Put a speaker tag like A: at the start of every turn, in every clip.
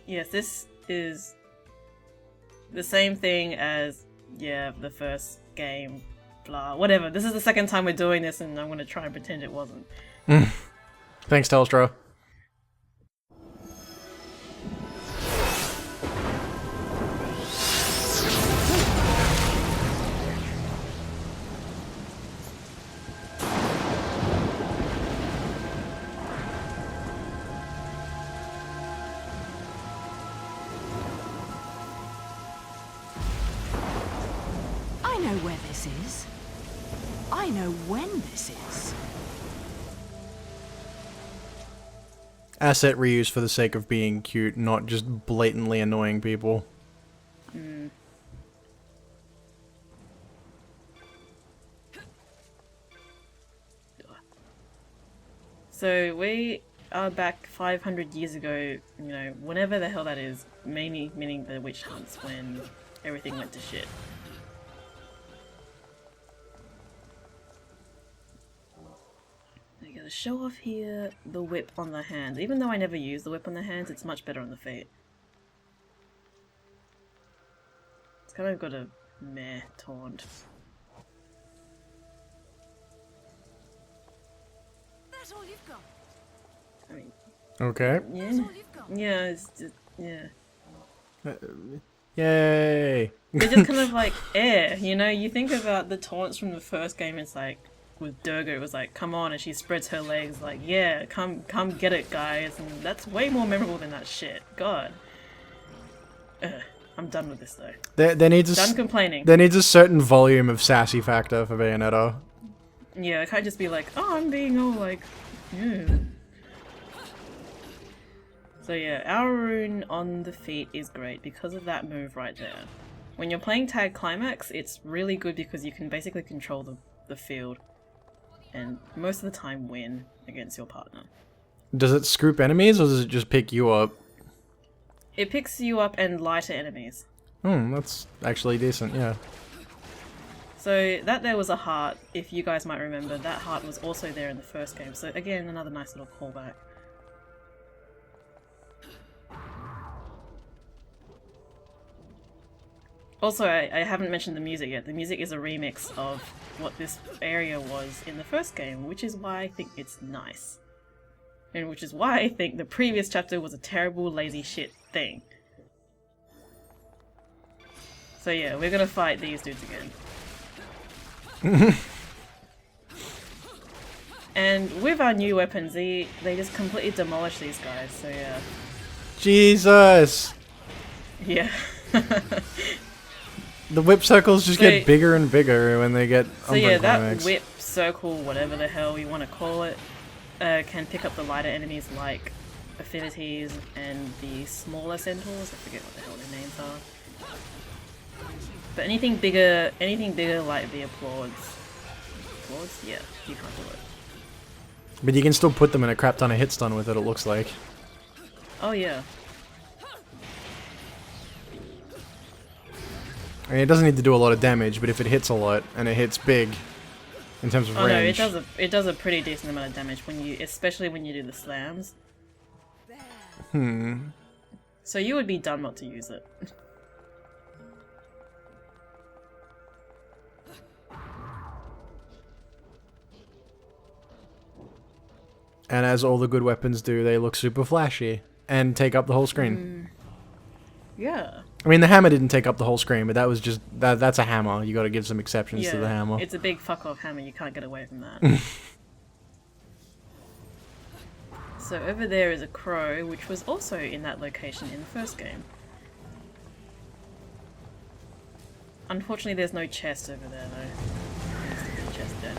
A: Yes, this is the same thing as, yeah, the first game, blah, whatever. This is the second time we're doing this, and I'm gonna try and pretend it wasn't.
B: Thanks, Telstra.
C: I know where this is. I know when this is.
B: Asset reuse for the sake of being cute, not just blatantly annoying people.
A: So we are back 500 years ago, you know, whenever the hell that is, mainly meaning the witch hunts when everything went to shit. You gotta show off here the whip on the hands. Even though I never use the whip on the hands, it's much better on the feet. It's kind of got a meh taunt.
C: That's all you've got.
A: I mean,
B: Okay.
A: yeah,
C: That's all you've got.
A: yeah, it's just, yeah.
B: Yay!
A: They're just kind of like air, you know? You think about the taunts from the first game, it's like, with Durga, it was like, come on, and she spreads her legs, like, yeah, come get it, guys, and that's way more memorable than that shit. God. Ugh, I'm done with this, though.
B: There needs a
A: Done complaining.
B: There needs a certain volume of sassy factor for Bayonetta.
A: Yeah, I can't just be like, oh, I'm being all like, yeah. So yeah, our rune on the feet is great because of that move right there. When you're playing Tag Climax, it's really good because you can basically control the field and most of the time win against your partner.
B: Does it scoop enemies or does it just pick you up?
A: It picks you up and lighter enemies.
B: That's actually decent, yeah.
A: So that there was a heart, if you guys might remember, that heart was also there in the first game. So again, another nice little callback. Also, I haven't mentioned the music yet. The music is a remix of what this area was in the first game, which is why I think it's nice. And which is why I think the previous chapter was a terrible, lazy shit thing. So yeah, we're gonna fight these dudes again. And with our new weapons, they just completely demolish these guys, so yeah.
B: Jesus!
A: Yeah.
B: The whip circles just get bigger and bigger when they get
A: So yeah, that
B: climax.
A: whip, circle, whatever the hell you want to call it, can pick up the lighter enemies like affinities and the smaller centaurs. I forget what the hell their names are. But anything bigger like the applauds. Applauds? Yeah, you can't do it.
B: But you can still put them in a crap ton of hit stun with it, it looks like.
A: Oh yeah.
B: I mean, it doesn't need to do a lot of damage, but if it hits a lot, and it hits big, in terms of range...
A: no, it does a pretty decent amount of damage, especially when you do the slams. So you would be dumb not to use it.
B: And as all the good weapons do, they look super flashy, and take up the whole screen.
A: Yeah.
B: I mean, the hammer didn't take up the whole screen, but that was just... That's a hammer. You gotta give some exceptions to the hammer.
A: It's a big fuck off hammer, you can't get away from that. So over there is a crow, which was also in that location in the first game. Unfortunately there's no chest over there though. There needs to be a chest there.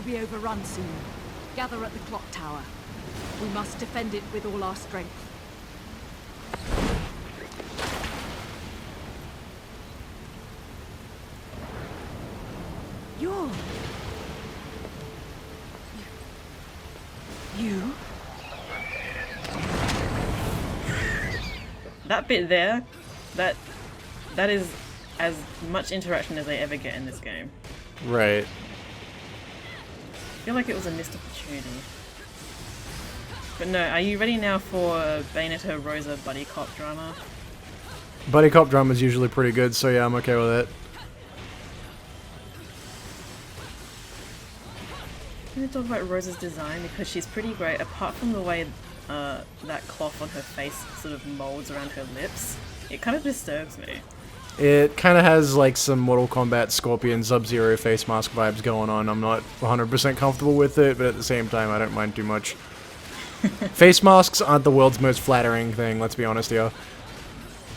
C: be overrun soon. Gather at the clock tower. We must defend it with all our strength. You're... You?
A: That bit there, that is as much interaction as they ever get in this game.
B: Right.
A: I feel like it was a missed opportunity. But no, are you ready now for Bayonetta Rosa buddy cop drama?
B: Buddy cop drama is usually pretty good, so yeah, I'm okay with it.
A: I'm going to talk about Rosa's design because she's pretty great, apart from the way that cloth on her face sort of molds around her lips. It kind of disturbs me.
B: It kind of has like some Mortal Kombat Scorpion Sub-Zero face mask vibes going on. I'm not 100% comfortable with it, but at the same time I don't mind too much. Face masks aren't the world's most flattering thing, let's be honest here.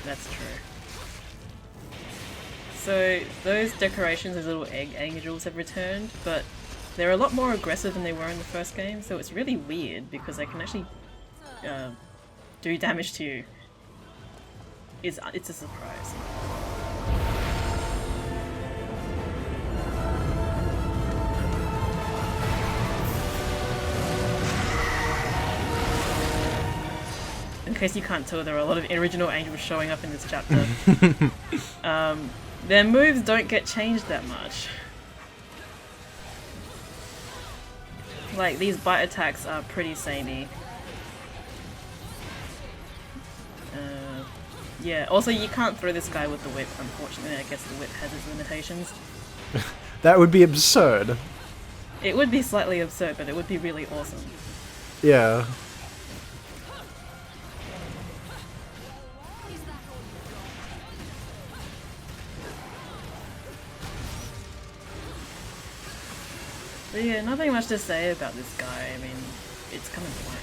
A: That's true. So those decorations, those little egg angels have returned, but they're a lot more aggressive than they were in the first game, so it's really weird because they can actually do damage to you. It's a surprise. In case you can't tell, there are a lot of original angels showing up in this chapter. Their moves don't get changed that much. Like, these bite attacks are pretty samey. Yeah, also you can't throw this guy with the whip, unfortunately. I guess the whip has its limitations.
B: That would be absurd.
A: It would be slightly absurd, but it would be really awesome.
B: Yeah.
A: But yeah, nothing much to say about this guy. I mean, it's kind of boring.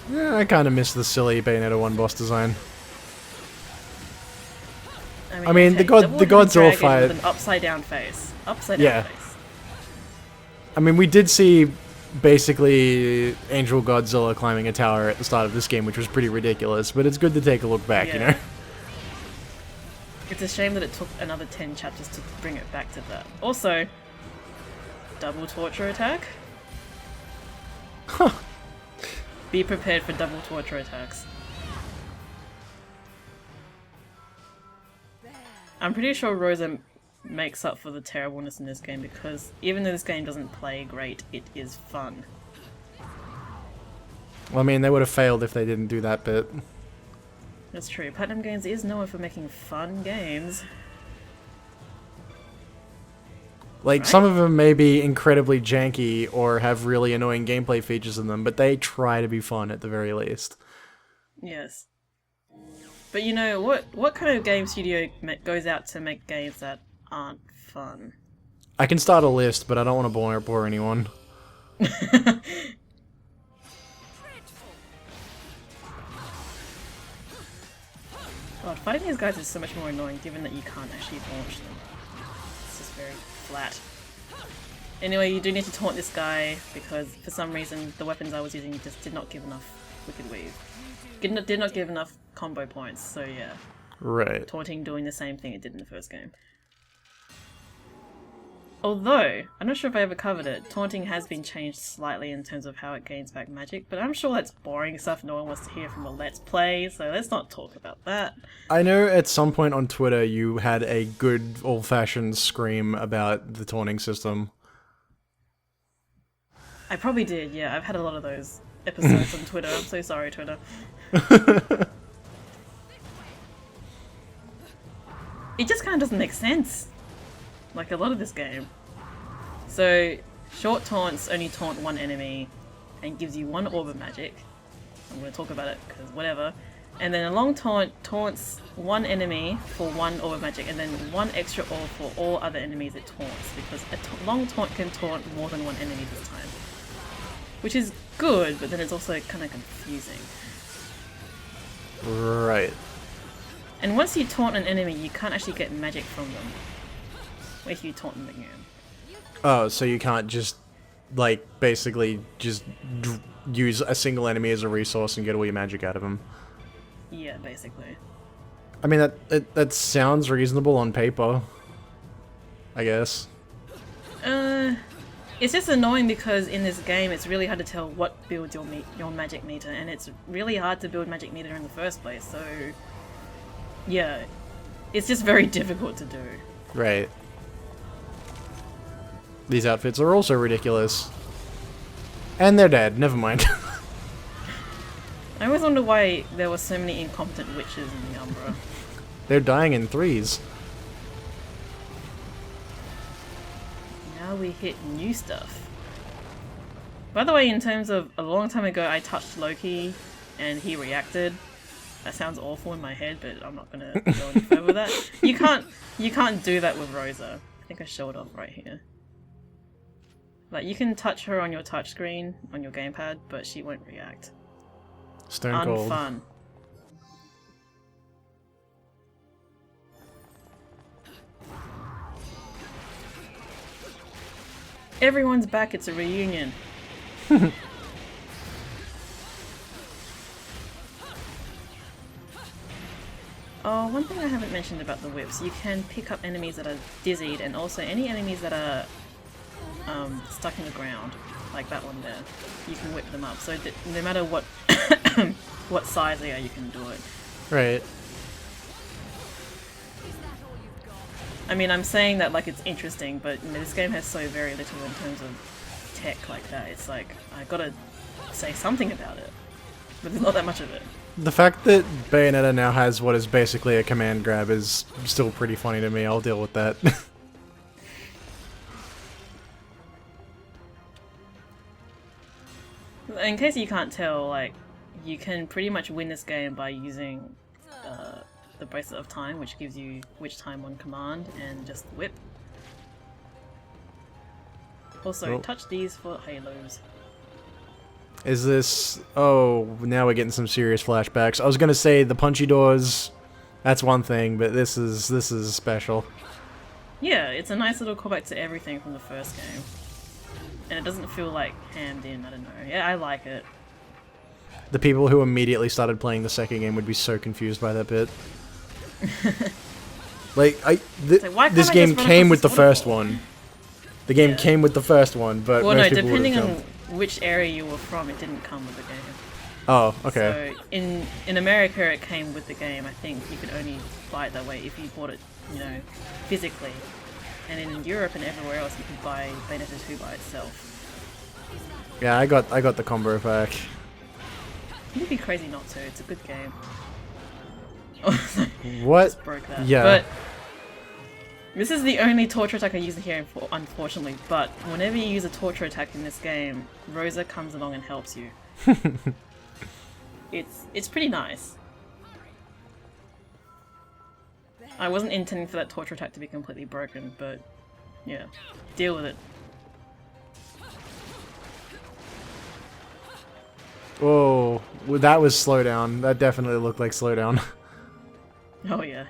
B: Yeah, I kind of miss the silly Bayonetta 1 boss design. I mean,
A: okay,
B: the Godzilla fight
A: with an upside down face. Upside down face.
B: I mean, we did see basically Angel Godzilla climbing a tower at the start of this game, which was pretty ridiculous, but it's good to take a look back, you know?
A: It's a shame that it took another 10 chapters to bring it back to that. Also, double torture attack?
B: Huh.
A: Be prepared for double torture attacks. I'm pretty sure Rosa makes up for the terribleness in this game because even though this game doesn't play great, it is fun.
B: Well, I mean, they would have failed if they didn't do that bit.
A: That's true. Platinum Games is known for making fun games.
B: Like,
A: Right?
B: some of them may be incredibly janky or have really annoying gameplay features in them, but they try to be fun at the very least.
A: Yes. But you know, what kind of game studio goes out to make games that aren't fun?
B: I can start a list, but I don't want to bore anyone.
A: God, fighting these guys is so much more annoying given that you can't actually launch them. It's just very flat. Anyway, you do need to taunt this guy because for some reason the weapons I was using just did not give enough Wicked Weave. Did not give enough combo points, so yeah.
B: Right.
A: Taunting doing the same thing it did in the first game. Although, I'm not sure if I ever covered it, taunting has been changed slightly in terms of how it gains back magic, but I'm sure that's boring stuff no one wants to hear from a Let's Play, so let's not talk about that.
B: I know at some point on Twitter you had a good old-fashioned scream about the taunting system.
A: I probably did, yeah. I've had a lot of those episodes on Twitter. I'm so sorry, Twitter. It just kind of doesn't make sense. Like a lot of this game. So, short taunts only taunt one enemy and gives you one orb of magic. I'm going to talk about it because whatever. And then a long taunt taunts one enemy for one orb of magic and then one extra orb for all other enemies it taunts because a long taunt can taunt more than one enemy this time. Which is good, but then it's also kind of confusing.
B: Right.
A: And once you taunt an enemy, you can't actually get magic from them. If you taunt them again.
B: Oh, so you can't just, like, basically just use a single enemy as a resource and get all your magic out of them.
A: Yeah, basically.
B: I mean, that sounds reasonable on paper, I guess.
A: It's just annoying because in this game it's really hard to tell what builds your magic meter, and it's really hard to build magic meter in the first place, so yeah, it's just very difficult to do.
B: Right. These outfits are also ridiculous. And they're dead, never mind.
A: I always wonder why there were so many incompetent witches in the Umbra.
B: They're dying in threes.
A: Now we hit new stuff. By the way, in terms of a long time ago I touched Loki and he reacted. That sounds awful in my head, but I'm not gonna go any further with that. You can't do that with Rosa. I think I show it off right here. Like, you can touch her on your touchscreen, on your gamepad, but she won't react.
B: Stone cold.
A: Unfun. Everyone's back, it's a reunion. Oh, one thing I haven't mentioned about the whips, you can pick up enemies that are dizzied, and also any enemies that are stuck in the ground, like that one there. You can whip them up, so that no matter what what size they are, you can do it.
B: Right.
A: I mean, I'm saying that like it's interesting, but you know, this game has so very little in terms of tech like that. It's like, I gotta say something about it, but there's not that much of it.
B: The fact that Bayonetta now has what is basically a command grab is still pretty funny to me. I'll deal with that.
A: In case you can't tell, like, you can pretty much win this game by using the Bracelet of Time, which gives you witch time on command, and just whip. Also, touch these for halos.
B: Is this... Oh, now we're getting some serious flashbacks. I was gonna say the punchy doors, that's one thing, but this is special.
A: Yeah, it's a nice little callback to everything from the first game. And it doesn't feel like hammed in, I don't know. Yeah, I like it.
B: The people who immediately started playing the second game would be so confused by that bit. Like, this game came with the first one. The game came with the first one, but
A: well,
B: most
A: no,
B: people
A: depending
B: would've
A: on
B: jumped.
A: which area you were from, it didn't come with the game.
B: Oh, okay.
A: So in America, it came with the game. I think you could only buy it that way if you bought it, you know, physically. And in Europe and everywhere else, you could buy Bayonetta 2 by itself.
B: Yeah, I got the combo pack.
A: It'd be crazy not to. It's a good game.
B: What?
A: Just broke that.
B: Yeah.
A: But this is the only torture attack I use here, unfortunately. But whenever you use a torture attack in this game, Rosa comes along and helps you. It's pretty nice. I wasn't intending for that torture attack to be completely broken, but yeah, deal with it.
B: Whoa, well, that was slowdown. That definitely looked like slowdown.
A: Oh yeah.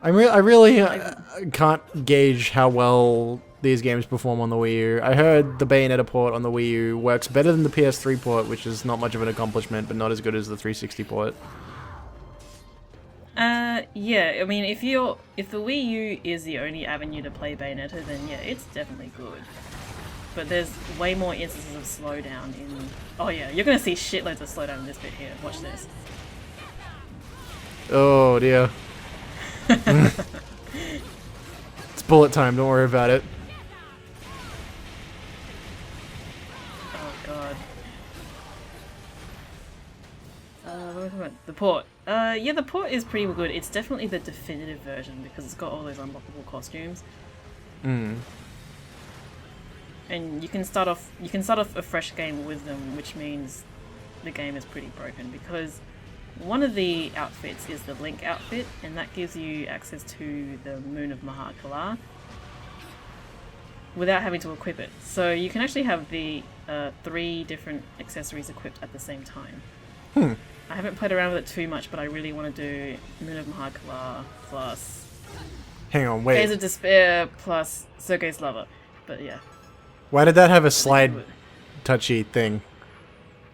B: I really can't gauge how well these games perform on the Wii U. I heard the Bayonetta port on the Wii U works better than the PS3 port, which is not much of an accomplishment, but not as good as the 360 port.
A: Yeah, I mean, if the Wii U is the only avenue to play Bayonetta, then yeah, it's definitely good. But there's way more instances of slowdown in... Oh yeah, you're gonna see shitloads of slowdown in this bit here. Watch this.
B: Oh dear. It's bullet time, don't worry about it.
A: Oh god. What am I talking about? The port. Yeah, the port is pretty good. It's definitely the definitive version because it's got all those unlockable costumes.
B: Mm.
A: And you can start off a fresh game with them, which means the game is pretty broken because one of the outfits is the Link outfit, and that gives you access to the Moon of Mahakala without having to equip it. So you can actually have the 3 different accessories equipped at the same time. I haven't played around with it too much, but I really want to do Moon of Mahakala plus
B: Hang on,
A: Gaze
B: wait.
A: of Despair plus Sergei's Lover. But yeah.
B: Why did that have a slide touchy thing?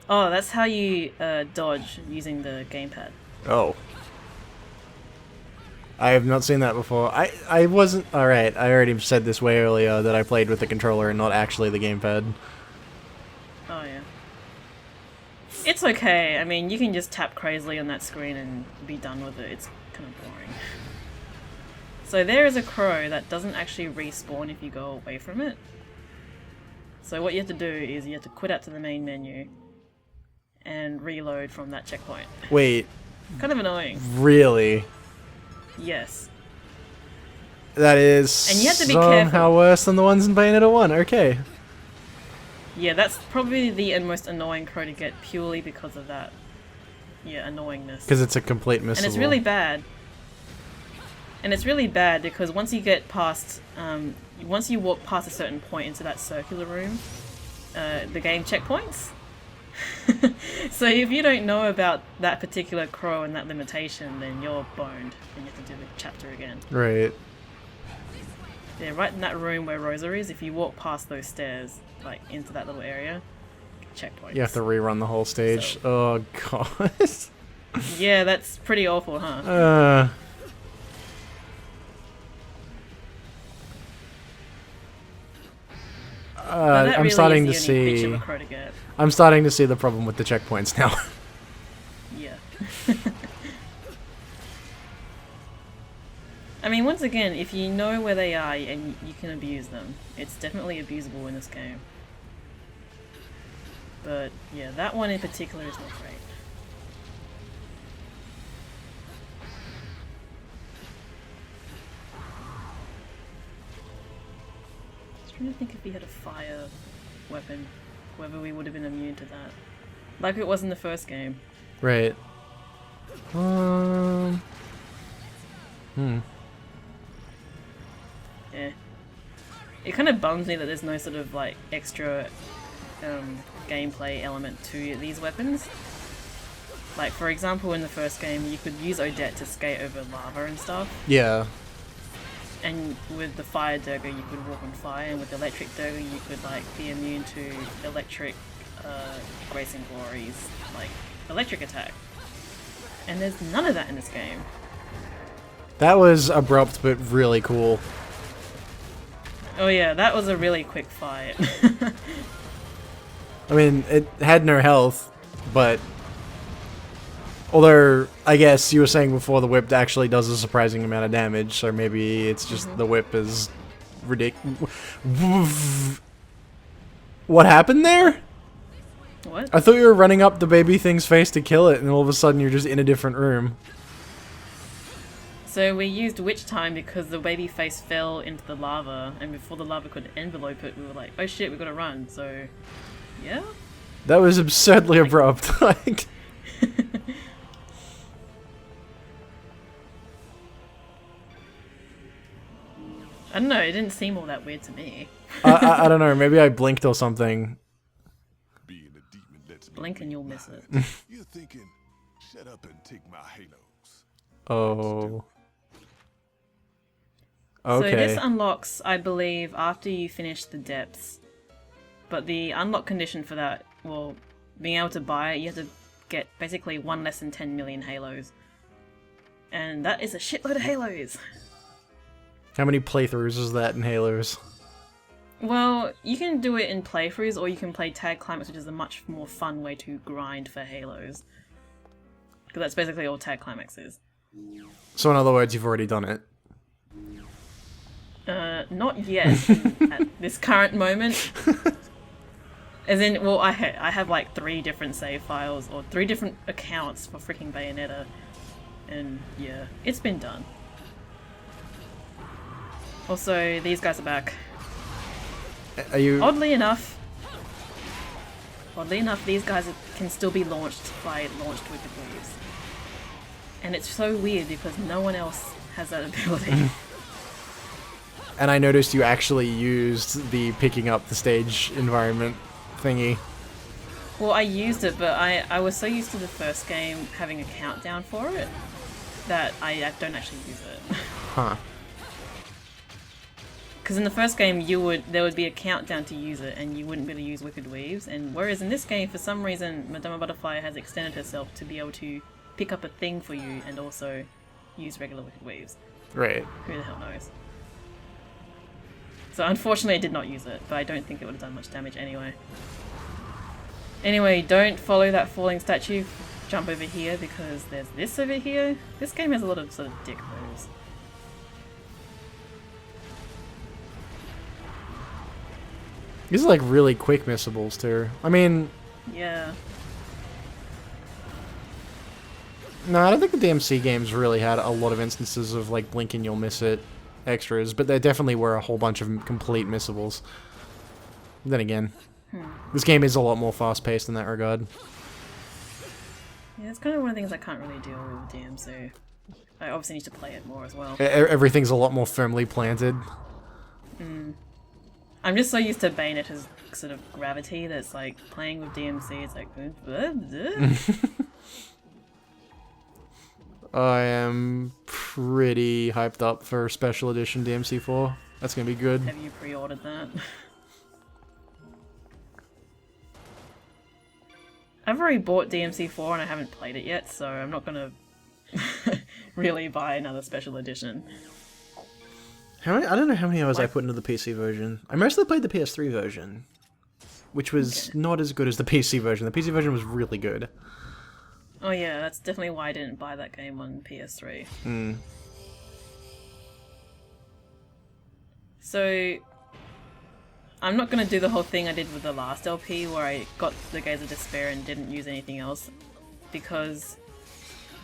A: Oh, that's how you dodge using the gamepad.
B: Oh. I have not seen that before. I wasn't... Alright, I already said this way earlier that I played with the controller and not actually the gamepad.
A: Oh yeah. It's okay. I mean, you can just tap crazily on that screen and be done with it. It's kind of boring. So there is a crow that doesn't actually respawn if you go away from it. So what you have to do is you have to quit out to the main menu and reload from that checkpoint.
B: Wait,
A: Kind of annoying.
B: really?
A: Yes.
B: That is
A: And you have to be
B: somehow
A: careful.
B: worse than the ones in Bayonetta 1, okay.
A: Yeah, that's probably the most annoying crow to get purely because of that. Yeah, annoyingness.
B: Because it's a complete missable.
A: And it's really bad. And it's really bad because once you get past, once you walk past a certain point into that circular room, the game checkpoints. So if you don't know about that particular crow and that limitation, then you're boned and you have to do the chapter again.
B: Right.
A: Yeah, right in that room where Rosa is, if you walk past those stairs, like into that little area, checkpoints.
B: You have to rerun the whole stage.
A: So-
B: Oh, God.
A: Yeah, that's pretty awful, huh? But that
B: I'm
A: really
B: starting to
A: is the only bitch
B: see...
A: of a crow to get.
B: I'm starting to see the problem with the checkpoints now.
A: Yeah. I mean, once again, if you know where they are and you can abuse them, it's definitely abusable in this game. But yeah, that one in particular is not great. Just trying to think if we had a fire weapon, whether we would have been immune to that. Like it was in the first game.
B: Right.
A: Yeah. It kind of bums me that there's no sort of like extra gameplay element to these weapons. Like for example in the first game you could use Odette to skate over lava and stuff.
B: Yeah.
A: And with the fire dagger you could walk on fire, and with the electric dagger you could like be immune to electric Grace and Glory's like electric attack. And there's none of that in this game.
B: That was abrupt but really cool.
A: Oh yeah, that was a really quick fight.
B: I mean, it had no health, but... Although, I guess you were saying before the whip actually does a surprising amount of damage, so maybe it's just the whip is ridiculous. What happened there?
A: What?
B: I thought you were running up the baby thing's face to kill it, and all of a sudden you're just in a different room.
A: So we used witch time because the baby face fell into the lava, and before the lava could envelope it, we were like, oh shit, we gotta run, so... Yeah?
B: That was absurdly abrupt. Like...
A: I don't know, it didn't seem all that weird to me.
B: I don't know, maybe I blinked or something.
D: Being a demon lets me
A: Blink and you'll miss it.
D: You're thinking, shut up and take my halos.
B: Oh.
A: So
B: Okay.
A: this unlocks, I believe, after you finish the depths. But the unlock condition for that, well, being able to buy it, you have to get basically one less than 10 million halos. And that is a shitload of halos!
B: How many playthroughs is that in Halos?
A: Well, you can do it in playthroughs, or you can play Tag Climax, which is a much more fun way to grind for halos. Because that's basically all Tag Climax is.
B: So in other words, you've already done it.
A: Not yet, at this current moment. As in, well, I have like 3 different save files, or 3 different accounts for freaking Bayonetta. And yeah, it's been done. Also, these guys are back.
B: Are you...
A: Oddly enough, these guys can still be launched by launched with degrees. And it's so weird because no one else has that ability.
B: And I noticed you actually used the picking up the stage environment thingy.
A: Well, I used it, but I was so used to the first game having a countdown for it that I don't actually use it.
B: Huh.
A: because in the first game there would be a countdown to use it, and you wouldn't be able to use Wicked Weaves. And whereas in this game, for some reason, Madama Butterfly has extended herself to be able to pick up a thing for you and also use regular Wicked Weaves.
B: Right.
A: Who the hell knows? So unfortunately, I did not use it, but I don't think it would have done much damage anyway. Anyway, don't follow that falling statue. Jump over here because there's this over here. This game has a lot of sort of dick moves.
B: These are like really quick missables too. I mean,
A: Yeah.
B: no, I don't think the DMC games really had a lot of instances of like blink and you'll miss it extras, but there definitely were a whole bunch of complete missables. Then again, this game is a lot more fast-paced in that regard.
A: Yeah, it's kind of one of the things I can't really deal with DMC. I obviously need to play it more as well.
B: Everything's a lot more firmly planted.
A: I'm just so used to Bayonetta's sort of gravity that's like playing with DMC. It's like,
B: I am pretty hyped up for Special Edition DMC4. That's gonna be good.
A: have you pre-ordered that? I've already bought DMC4 and I haven't played it yet, so I'm not gonna really buy another special edition.
B: How many? I don't know how many hours I put into the PC version. I mostly played the PS3 version, which was not as good as the PC version. The PC version was really good.
A: Oh yeah, that's definitely why I didn't buy that game on PS3. So, I'm not going to do the whole thing I did with the last LP where I got the Gaze of Despair and didn't use anything else, because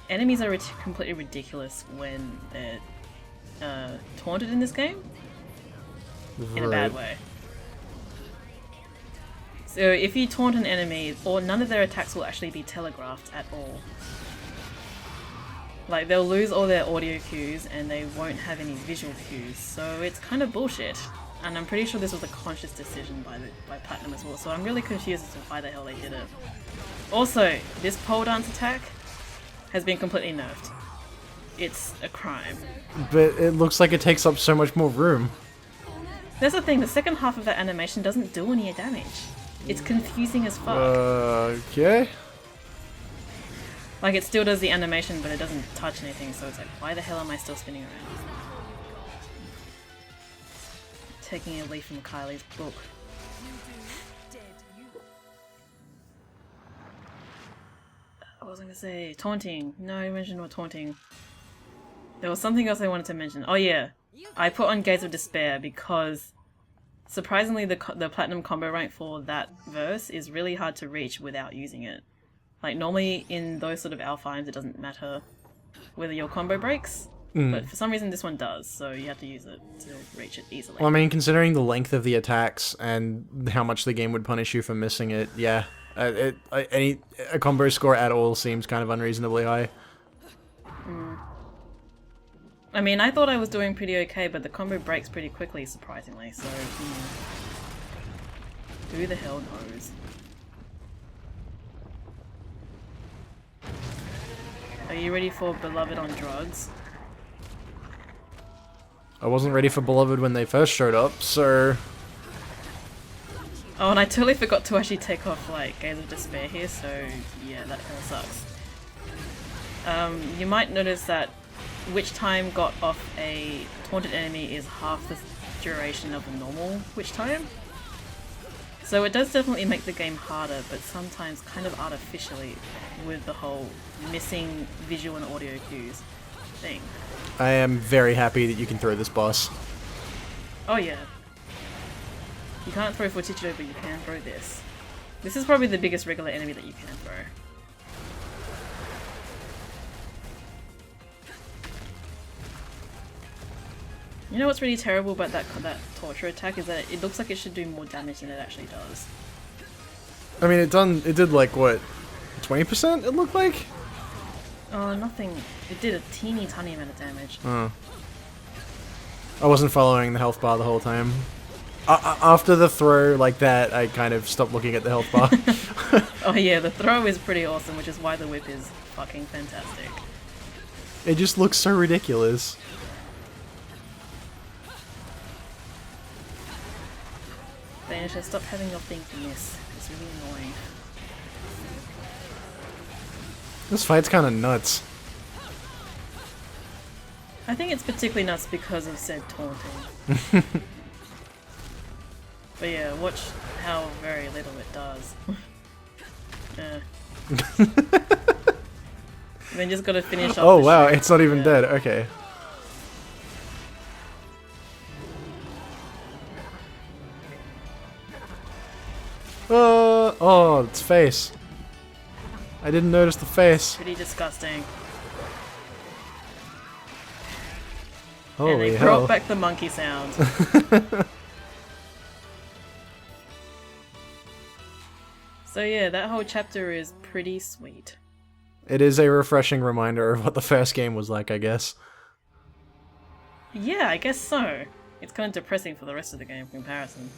A: enemies are completely ridiculous when they're taunted in this game, in a bad way. So if you taunt an enemy, or none of their attacks will actually be telegraphed at all. Like, they'll lose all their audio cues and they won't have any visual cues, so it's kind of bullshit. And I'm pretty sure this was a conscious decision by Platinum as well, so I'm really confused as to why the hell they did it. Also, this pole dance attack has been completely nerfed. It's a crime.
B: But it looks like it takes up so much more room.
A: That's the thing, the second half of that animation doesn't do any damage. It's confusing as fuck.
B: Okay.
A: Like, it still does the animation, but it doesn't touch anything, so it's like, why the hell am I still spinning around? Taking a leaf from Kylie's book. What was I gonna say? Taunting. No, I mentioned what taunting. There was something else I wanted to mention. Oh yeah, I put on Gaze of Despair because surprisingly the Platinum combo rank for that verse is really hard to reach without using it. Like, normally in those sort of Alphines it doesn't matter whether your combo breaks, but for some reason this one does, so you have to use it to reach it easily.
B: Well, I mean, considering the length of the attacks and how much the game would punish you for missing it, yeah. A combo score at all seems kind of unreasonably high.
A: I mean, I thought I was doing pretty okay, but the combo breaks pretty quickly, surprisingly, so who the hell knows? Are you ready for Beloved on Drugs?
B: I wasn't ready for Beloved when they first showed up, so...
A: Oh, and I totally forgot to actually take off, like, Gaze of Despair here, so yeah, that kinda sucks. You might notice that Witch Time got off a taunted enemy is half the duration of a normal Witch Time. So it does definitely make the game harder, but sometimes kind of artificially with the whole missing visual and audio cues thing.
B: I am very happy that you can throw this boss.
A: Oh yeah. You can't throw Fortitudo, but you can throw this. This is probably the biggest regular enemy that you can throw. You know what's really terrible about that torture attack is that it looks like it should do more damage than it actually does.
B: I mean, it did like, what, 20% it looked like?
A: Oh, nothing. It did a teeny tiny amount of damage.
B: Oh. I wasn't following the health bar the whole time. After the throw like that, I kind of stopped looking at the health bar.
A: Oh yeah, the throw is pretty awesome, which is why the whip is fucking fantastic.
B: It just looks so ridiculous.
A: Bayonetta, stop having your thing to miss. It's really annoying.
B: This fight's kind of nuts.
A: I think it's particularly nuts because of said taunting. But yeah, watch how very little it does. Then just gotta finish off.
B: Oh
A: the
B: wow,
A: shoot.
B: it's not even
A: Yeah.
B: dead. Okay. Oh, its face. I didn't notice the face.
A: Pretty disgusting.
B: Holy
A: and they
B: hell.
A: brought back the monkey sound. So yeah, that whole chapter is pretty sweet.
B: It is a refreshing reminder of what the first game was like, I guess.
A: Yeah, I guess so. It's kind of depressing for the rest of the game in comparison.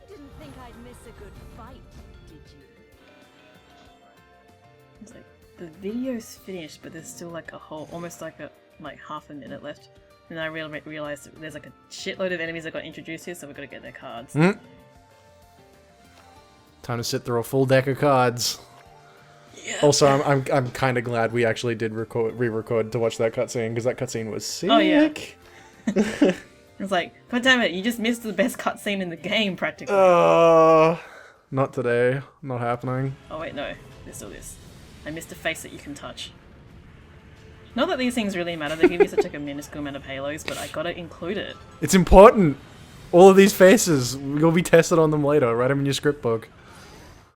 C: Didn't think I'd miss a good fight, did you?
A: It's like the video's finished, but there's still like a whole, almost like half a minute left. And I realized that there's like a shitload of enemies that got introduced here, so we've got to get their cards.
B: Time to sit through a full deck of cards.
A: Yeah.
B: Also, I'm kind of glad we actually did re-record to watch that cutscene, because that cutscene was sick.
A: Oh yeah. It's like, god damn it, you just missed the best cutscene in the game practically.
B: Not today. Not happening.
A: Oh wait, no. There's still this. I missed a face that you can touch. Not that these things really matter, they give you such like a minuscule amount of halos, but I gotta include it.
B: It's important. All of these faces, you'll be tested on them later. Write them in your script book.